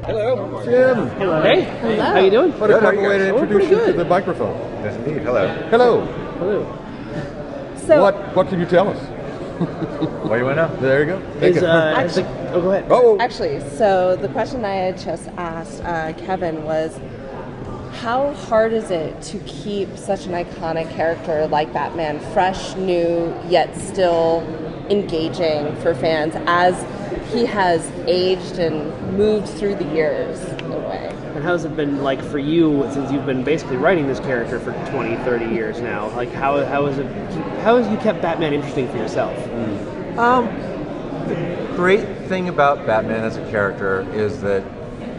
Hello, Tim. Hello. Hey. Hello. How you doing? What a clever way to introduce you to good. the microphone. Yes, indeed. Hello. Hello. Hello. So, What can you tell us? What do you want to know? There you go. Oh, go ahead. Oh, actually, so the question I had just asked Kevin was, how hard is it to keep such an iconic character like Batman fresh, new, yet still engaging for fans as he has aged and moved through the years in a way? And how's it been like for you since you've been basically writing this character for 20, 30 years now? Like how has you kept Batman interesting for yourself? The great thing about Batman as a character is that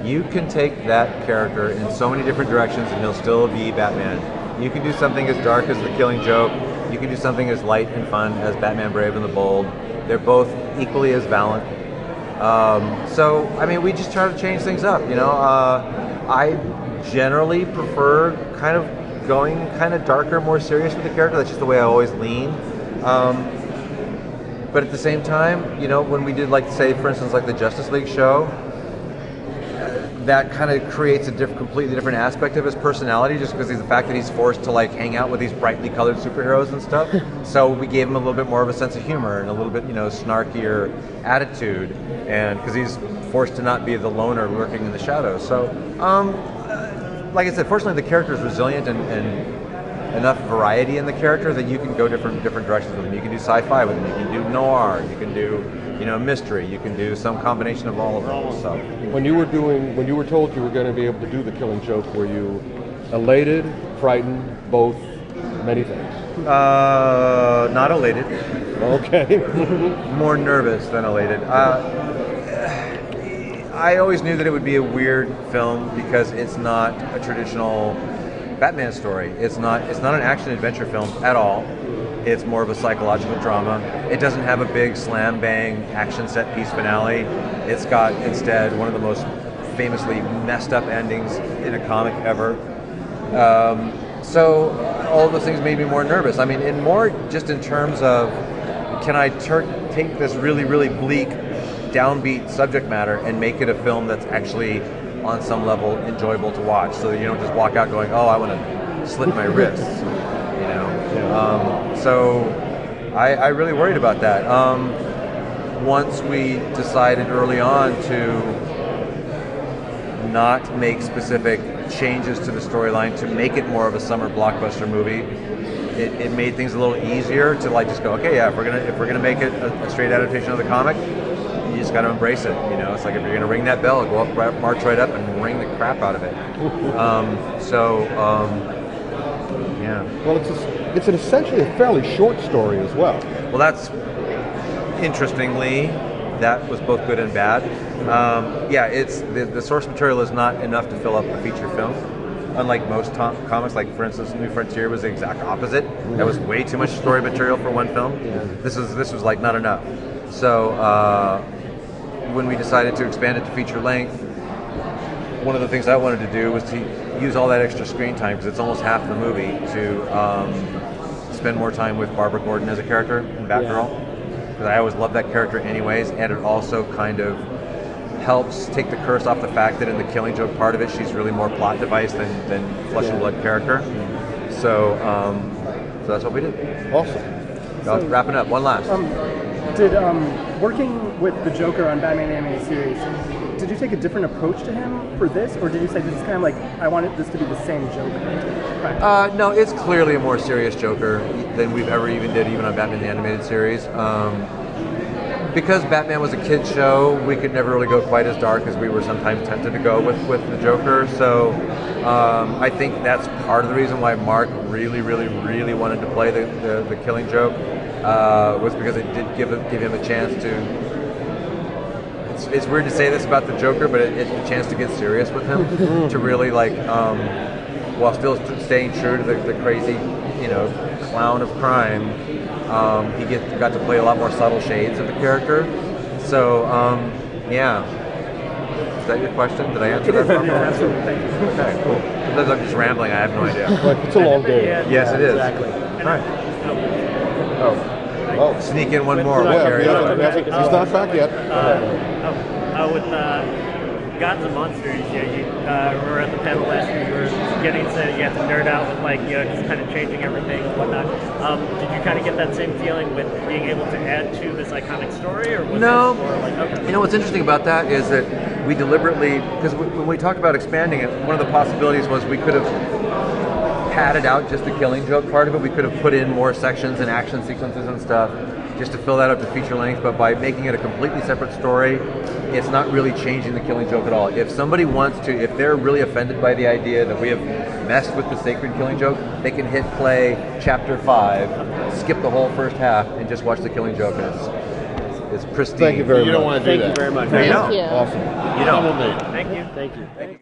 you can take that character in so many different directions and he'll still be Batman. You can do something as dark as The Killing Joke. You can do something as light and fun as Batman Brave and the Bold. They're both equally as valiant. So, I mean, we just try to change things up, you know. I generally prefer kind of going kind of darker, more serious with the character. That's just the way I always lean. But at the same time, you know, when we did, like, say, for instance, like the Justice League show, that kind of creates a completely different aspect of his personality, just because of the fact that he's forced to like hang out with these brightly colored superheroes and stuff. So we gave him a little bit more of a sense of humor and a little bit, you know, snarkier attitude, and because he's forced to not be the loner lurking in the shadows. So, like I said, fortunately the character is resilient and enough variety in the character that you can go different directions with him. You can do sci-fi with him. You can do noir. You can do, you know, mystery. You can do some combination of all of them. So when you were told you were going to be able to do The Killing Joke, were you elated, frightened, both, many things? Not elated. Okay. More nervous than elated. I always knew that it would be a weird film because it's not a traditional Batman story. It's not an action adventure film at all. It's more of a psychological drama. It doesn't have a big slam bang action set piece finale. It's got instead one of the most famously messed up endings in a comic ever. So all of those things made me more nervous. I mean, in more just in terms of, can I take this really, really bleak, downbeat subject matter and make it a film that's actually on some level enjoyable to watch, so that you don't just walk out going, oh, I want to slit my wrists, you know. Yeah. So I really worried about that. Once we decided early on to not make specific changes to the storyline to make it more of a summer blockbuster movie, it made things a little easier to like just go, okay, yeah, if we're gonna make it a straight adaptation of the comic, you just got to embrace it, you know. It's like if you're going to ring that bell, go up, march right up, and ring the crap out of it. Yeah. Well, it's essentially a fairly short story as well. Well, that's interestingly, that was both good and bad. Yeah, it's the source material is not enough to fill up a feature film. Unlike most comics, like for instance, New Frontier was the exact opposite. That was way too much story material for one film. Yeah. This was like not enough. So when we decided to expand it to feature length, one of the things I wanted to do was to use all that extra screen time, because it's almost half the movie, to spend more time with Barbara Gordon as a character in Batgirl, because I always loved that character anyways, and it also kind of helps take the curse off the fact that in the Killing Joke part of it, she's really more plot device than flesh and blood character. So that's what we did. Awesome. Wrapping up, one last. Did working with the Joker on Batman the Animated Series, did you take a different approach to him for this, or did you say this is kind of like, I wanted this to be the same Joker? No, it's clearly a more serious Joker than we've ever even on Batman the Animated Series. Because Batman was a kid's show, we could never really go quite as dark as we were sometimes tempted to go with the Joker. So I think that's part of the reason why Mark really, really, really wanted to play the Killing Joke. Was because it did give him a chance to. It's weird to say this about the Joker, but it's a chance to get serious with him, to really like, while still staying true to the crazy, you know, clown of crime. He got to play a lot more subtle shades of the character. So yeah. Is that your question? Did I answer that properly? Yeah, absolutely. Thank you. Okay, cool. Sometimes I'm just rambling. I have no idea. It's a long game. Yes, it is. Exactly. All right. Oh, sneak in one more. Yeah, he's not back yet. Gods and Monsters, you were at the panel last year, you were getting to, you had to nerd out with like, just kind of changing everything and whatnot. Did you kind of get that same feeling with being able to add to this iconic story, or was No. it more like, okay? You know what's interesting about that is that we deliberately, because when we talked about expanding it, one of the possibilities was we could have padded out just the Killing Joke part of it. We could have put in more sections and action sequences and stuff just to fill that up to feature length, but by making it a completely separate story, it's not really changing the Killing Joke at all. If somebody wants to, if they're really offended by the idea that we have messed with the sacred Killing Joke, they can hit play chapter 5, skip the whole first half, and just watch the Killing Joke, and it's pristine. Thank you very much. You don't want to do Thank that. you very much. Thank you. Awesome. You know. Thank you. Thank you.